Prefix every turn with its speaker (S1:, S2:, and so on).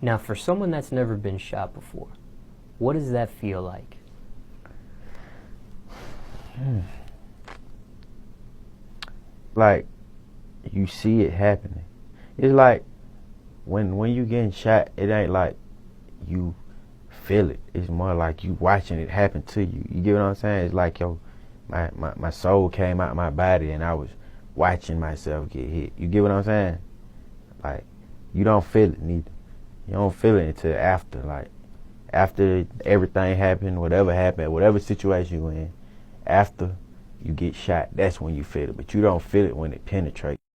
S1: Now, for someone that's never been shot before, what does that feel like?
S2: Like, you see it happening. It's like when you getting shot, it ain't like you feel it. It's more like you watching it happen to you. You get what I'm saying? It's like my soul came out my body and I was watching myself get hit. You get what I'm saying? Like, you don't feel it neither. You don't feel it until after. Like, after everything happened, whatever situation you in, after you get shot, that's when you feel it. But you don't feel it when it penetrates.